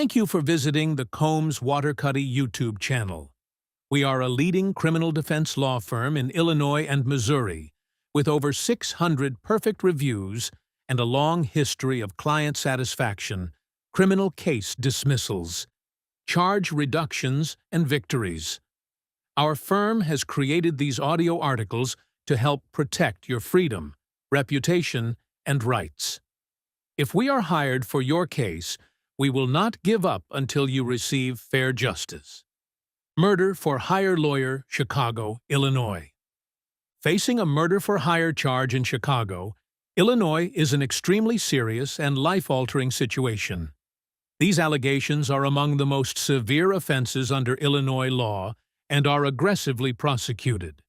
Thank you for visiting the Combs Waterkotte YouTube channel. We are a leading criminal defense law firm in Illinois and Missouri, with over 600 perfect reviews and a long history of client satisfaction, criminal case dismissals, charge reductions, and victories. Our firm has created these audio articles to help protect your freedom, reputation, and rights. If we are hired for your case, we will not give up until you receive fair justice. Murder for Hire Lawyer, Chicago, Illinois. Facing a murder-for-hire charge in Chicago, Illinois is an extremely serious and life-altering situation. These allegations are among the most severe offenses under Illinois law and are aggressively prosecuted.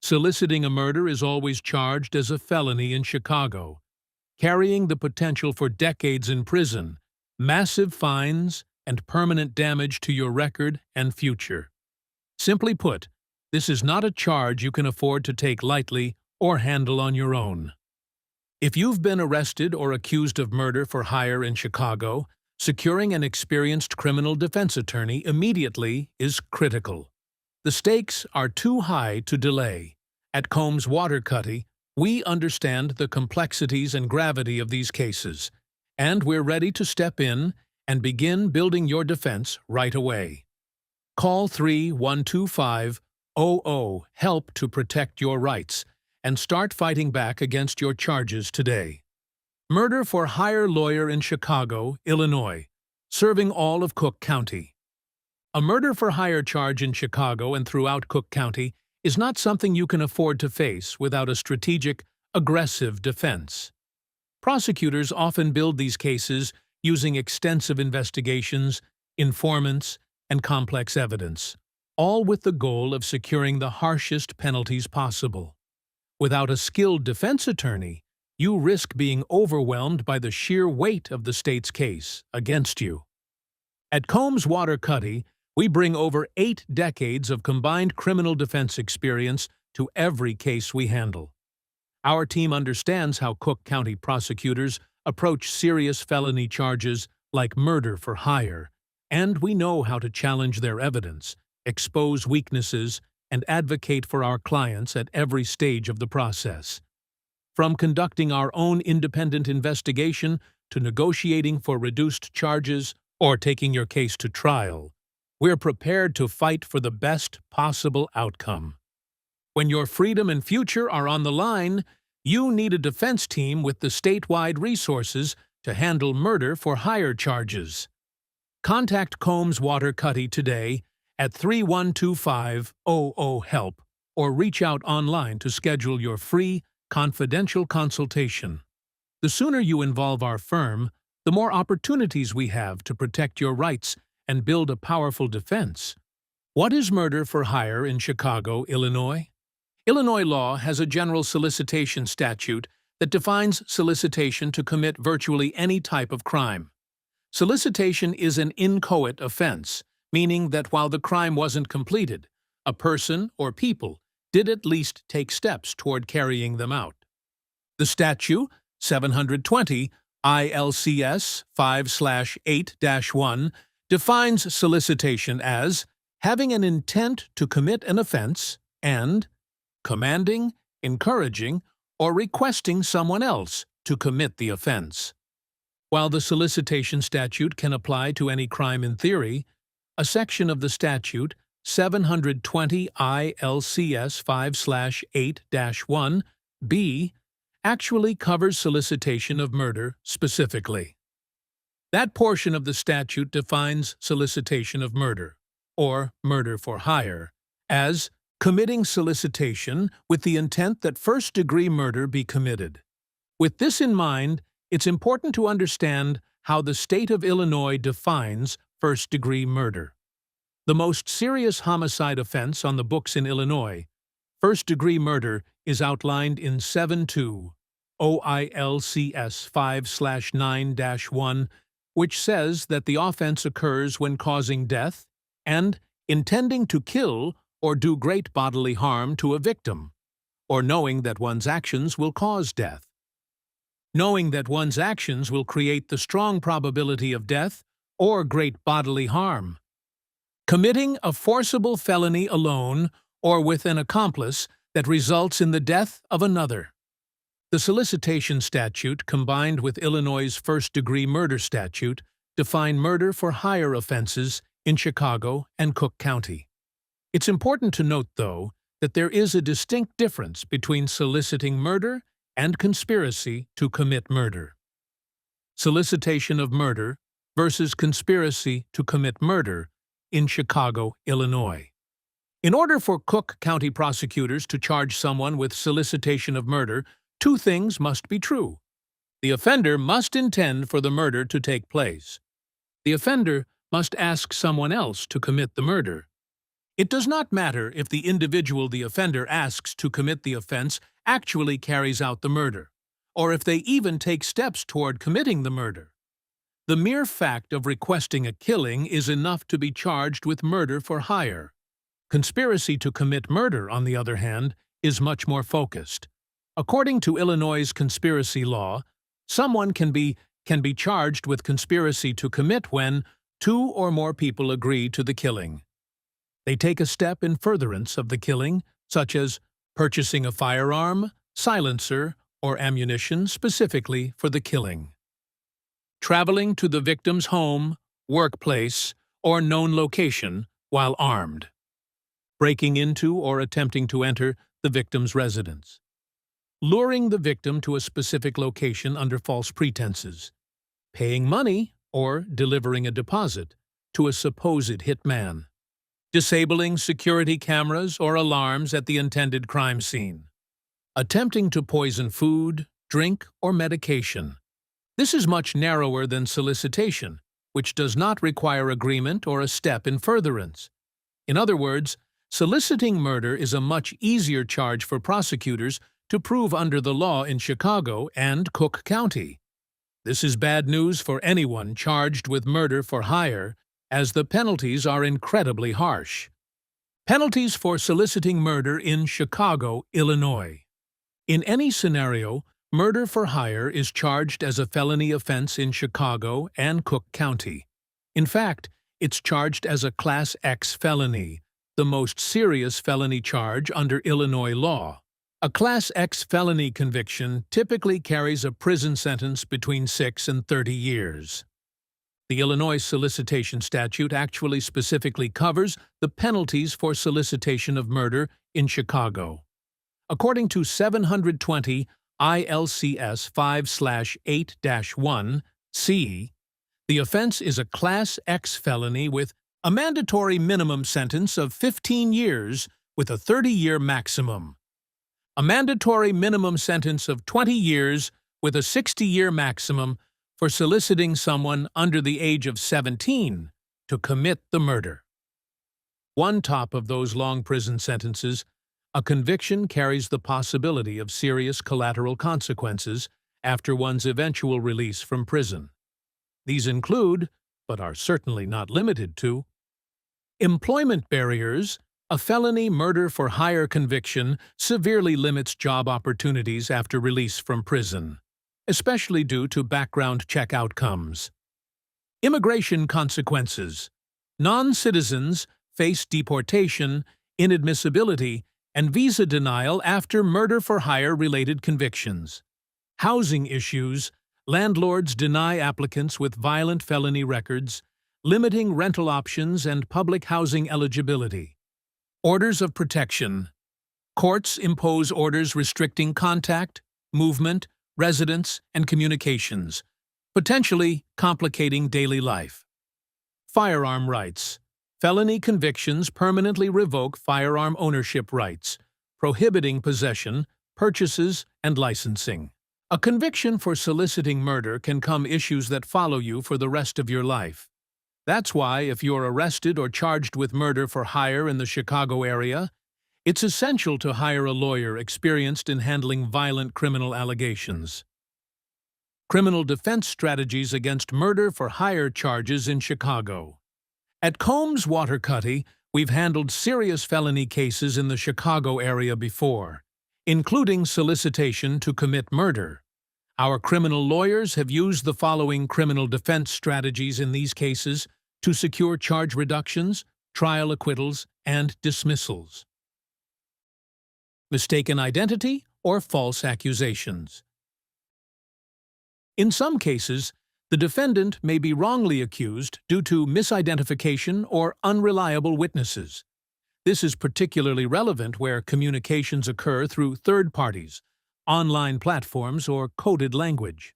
Soliciting a murder is always charged as a felony in Chicago, carrying the potential for decades in prison, massive fines, and permanent damage to your record and future. Simply put, this is not a charge you can afford to take lightly or handle on your own. If you've been arrested or accused of murder for hire in Chicago, securing an experienced criminal defense attorney immediately is critical. The stakes are too high to delay. At Combs Waterkotte, we understand the complexities and gravity of these cases, and we're ready to step in and begin building your defense right away. Call 3-125-00-HELP to protect your rights and start fighting back against your charges today. Murder for Hire Lawyer in Chicago, Illinois, serving all of Cook County. A murder-for-hire charge in Chicago and throughout Cook County is not something you can afford to face without a strategic, aggressive defense. Prosecutors often build these cases using extensive investigations, informants, and complex evidence, all with the goal of securing the harshest penalties possible. Without a skilled defense attorney, you risk being overwhelmed by the sheer weight of the state's case against you. At Combs Waterkotte, we bring over 8 decades of combined criminal defense experience to every case we handle. Our team understands how Cook County prosecutors approach serious felony charges like murder for hire, and we know how to challenge their evidence, expose weaknesses, and advocate for our clients at every stage of the process. From conducting our own independent investigation to negotiating for reduced charges or taking your case to trial, we're prepared to fight for the best possible outcome. When your freedom and future are on the line, you need a defense team with the statewide resources to handle murder for hire charges. Contact Combs Waterkotte today at 3-125-00-HELP or reach out online to schedule your free, confidential consultation. The sooner you involve our firm, the more opportunities we have to protect your rights and build a powerful defense. What is murder for hire in Chicago, Illinois? Illinois law has a general solicitation statute that defines solicitation to commit virtually any type of crime. Solicitation is an inchoate offense, meaning that while the crime wasn't completed, a person or people did at least take steps toward carrying them out. The statute, 720 ILCS 5/8-1, defines solicitation as having an intent to commit an offense and commanding, encouraging, or requesting someone else to commit the offense. While the solicitation statute can apply to any crime in theory, a section of the statute, 720 ILCS 5/8-1b, actually covers solicitation of murder specifically. That portion of the statute defines solicitation of murder, or murder for hire, as committing solicitation with the intent that first-degree murder be committed. With this in mind, it's important to understand how the state of Illinois defines first-degree murder. The most serious homicide offense on the books in Illinois, first-degree murder, is outlined in 72 OILCS 5/9-1, which says that the offense occurs when causing death and intending to kill or do great bodily harm to a victim, or knowing that one's actions will cause death. Knowing that one's actions will create the strong probability of death or great bodily harm. Committing a forcible felony alone or with an accomplice that results in the death of another. The solicitation statute, combined with Illinois' first-degree murder statute, define murder for hire offenses in Chicago and Cook County. It's important to note, though, that there is a distinct difference between soliciting murder and conspiracy to commit murder. Solicitation of murder versus conspiracy to commit murder in Chicago, Illinois. In order for Cook County prosecutors to charge someone with solicitation of murder, two things must be true. The offender must intend for the murder to take place. The offender must ask someone else to commit the murder. It does not matter if the individual the offender asks to commit the offense actually carries out the murder, or if they even take steps toward committing the murder. The mere fact of requesting a killing is enough to be charged with murder for hire. Conspiracy to commit murder, on the other hand, is much more focused. According to Illinois' conspiracy law, someone can be charged with conspiracy to commit when two or more people agree to the killing. They take a step in furtherance of the killing, such as purchasing a firearm, silencer, or ammunition specifically for the killing. Traveling to the victim's home, workplace, or known location while armed. Breaking into or attempting to enter the victim's residence. Luring the victim to a specific location under false pretenses. Paying money or delivering a deposit to a supposed hitman. Disabling security cameras or alarms at the intended crime scene. Attempting to poison food, drink, or medication. This is much narrower than solicitation, which does not require agreement or a step in furtherance. In other words, soliciting murder is a much easier charge for prosecutors to prove under the law in Chicago and Cook County. This is bad news for anyone charged with murder for hire, as the penalties are incredibly harsh. Penalties for soliciting murder in Chicago, Illinois. In any scenario, murder for hire is charged as a felony offense in Chicago and Cook County. In fact, it's charged as a Class X felony, the most serious felony charge under Illinois law. A Class X felony conviction typically carries a prison sentence between 6 and 30 years. The Illinois solicitation statute actually specifically covers the penalties for solicitation of murder in Chicago. According to 720 ILCS 5/8-1C, the offense is a Class X felony with a mandatory minimum sentence of 15 years with a 30-year maximum. A mandatory minimum sentence of 20 years with a 60-year maximum for soliciting someone under the age of 17 to commit the murder. On top of those long prison sentences, a conviction carries the possibility of serious collateral consequences after one's eventual release from prison. These include, but are certainly not limited to, employment barriers. A felony murder for hire conviction severely limits job opportunities after release from prison, especially due to background check outcomes. Immigration consequences. Non-citizens face deportation, inadmissibility, and visa denial after murder for hire-related convictions. Housing issues. Landlords deny applicants with violent felony records, limiting rental options and public housing eligibility. Orders of protection. Courts impose orders restricting contact, movement, residence, and communications, potentially complicating daily life. Firearm rights. Felony convictions permanently revoke firearm ownership rights, prohibiting possession, purchases, and licensing. A conviction for soliciting murder can come issues that follow you for the rest of your life. That's why, if you're arrested or charged with murder for hire in the Chicago area, it's essential to hire a lawyer experienced in handling violent criminal allegations. Criminal defense strategies against murder for hire charges in Chicago. At Combs Waterkotte, we've handled serious felony cases in the Chicago area before, including solicitation to commit murder. Our criminal lawyers have used the following criminal defense strategies in these cases to secure charge reductions, trial acquittals, and dismissals. Mistaken identity or false accusations. In some cases, the defendant may be wrongly accused due to misidentification or unreliable witnesses. This is particularly relevant where communications occur through third parties, online platforms, or coded language.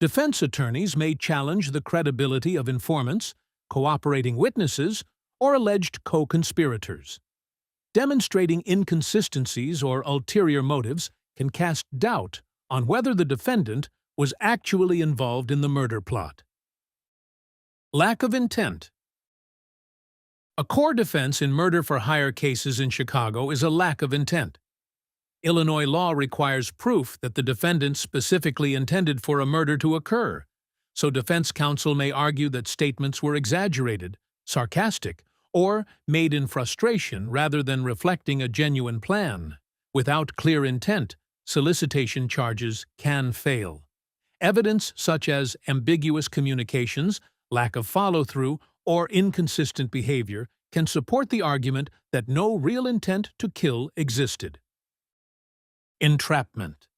Defense attorneys may challenge the credibility of informants, cooperating witnesses, or alleged co-conspirators. Demonstrating inconsistencies or ulterior motives can cast doubt on whether the defendant was actually involved in the murder plot. Lack of intent. A core defense in murder-for-hire cases in Chicago is a lack of intent. Illinois law requires proof that the defendant specifically intended for a murder to occur, so defense counsel may argue that statements were exaggerated, sarcastic, or made in frustration rather than reflecting a genuine plan. Without clear intent, solicitation charges can fail. Evidence such as ambiguous communications, lack of follow-through, or inconsistent behavior can support the argument that no real intent to kill existed. Entrapment.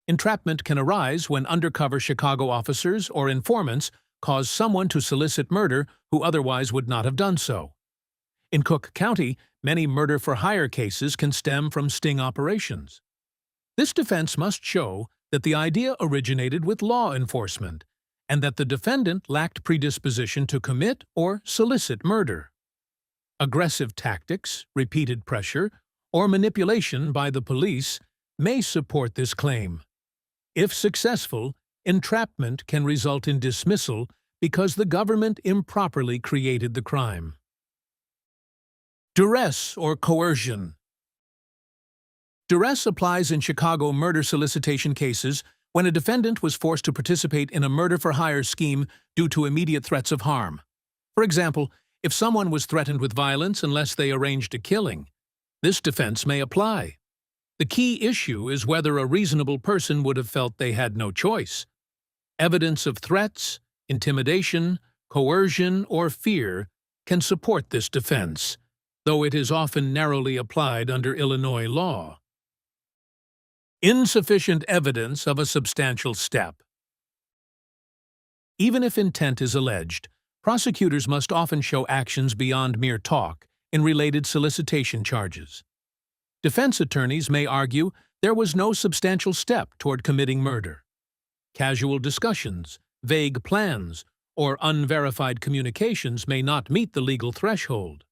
Entrapment can arise when undercover Chicago officers or informants cause someone to solicit murder who otherwise would not have done so. In Cook County, many murder-for-hire cases can stem from sting operations. This defense must show that the idea originated with law enforcement and that the defendant lacked predisposition to commit or solicit murder. Aggressive tactics, repeated pressure, or manipulation by the police may support this claim. If successful, entrapment can result in dismissal because the government improperly created the crime. Duress or coercion. Duress applies in Chicago murder solicitation cases when a defendant was forced to participate in a murder-for-hire scheme due to immediate threats of harm. For example, if someone was threatened with violence unless they arranged a killing, this defense may apply. The key issue is whether a reasonable person would have felt they had no choice. Evidence of threats, intimidation, coercion, or fear can support this defense, though it is often narrowly applied under Illinois law. Insufficient evidence of a substantial step. Even if intent is alleged, prosecutors must often show actions beyond mere talk in related solicitation charges. Defense attorneys may argue there was no substantial step toward committing murder. Casual discussions, vague plans, or unverified communications may not meet the legal threshold.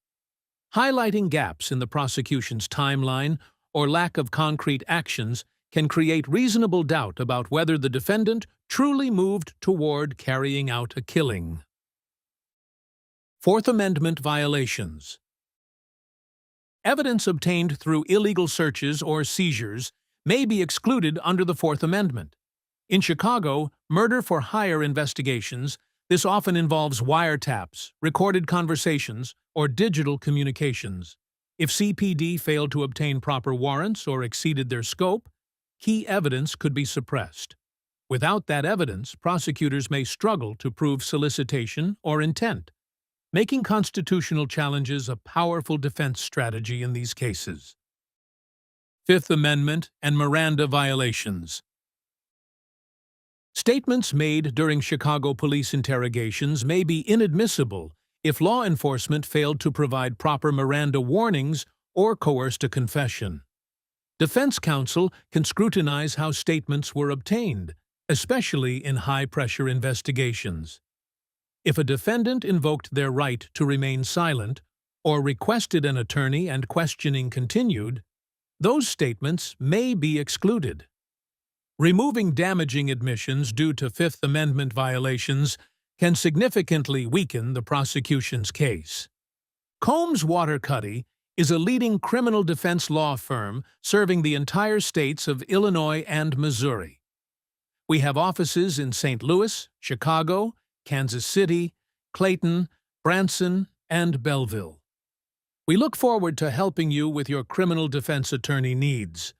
Highlighting gaps in the prosecution's timeline or lack of concrete actions can create reasonable doubt about whether the defendant truly moved toward carrying out a killing. Fourth Amendment violations. Evidence obtained through illegal searches or seizures may be excluded under the Fourth Amendment. In Chicago, murder-for-hire investigations, this often involves wiretaps, recorded conversations, or digital communications. If CPD failed to obtain proper warrants or exceeded their scope, key evidence could be suppressed. Without that evidence, prosecutors may struggle to prove solicitation or intent, making constitutional challenges a powerful defense strategy in these cases. Fifth Amendment and Miranda violations. Statements made during Chicago police interrogations may be inadmissible if law enforcement failed to provide proper Miranda warnings or coerced a confession. Defense counsel can scrutinize how statements were obtained, especially in high-pressure investigations. If a defendant invoked their right to remain silent or requested an attorney and questioning continued, those statements may be excluded. Removing damaging admissions due to Fifth Amendment violations can significantly weaken the prosecution's case. Combs Waterkotte is a leading criminal defense law firm serving the entire states of Illinois and Missouri. We have offices in St. Louis, Chicago, Kansas City, Clayton, Branson, and Belleville. We look forward to helping you with your criminal defense attorney needs.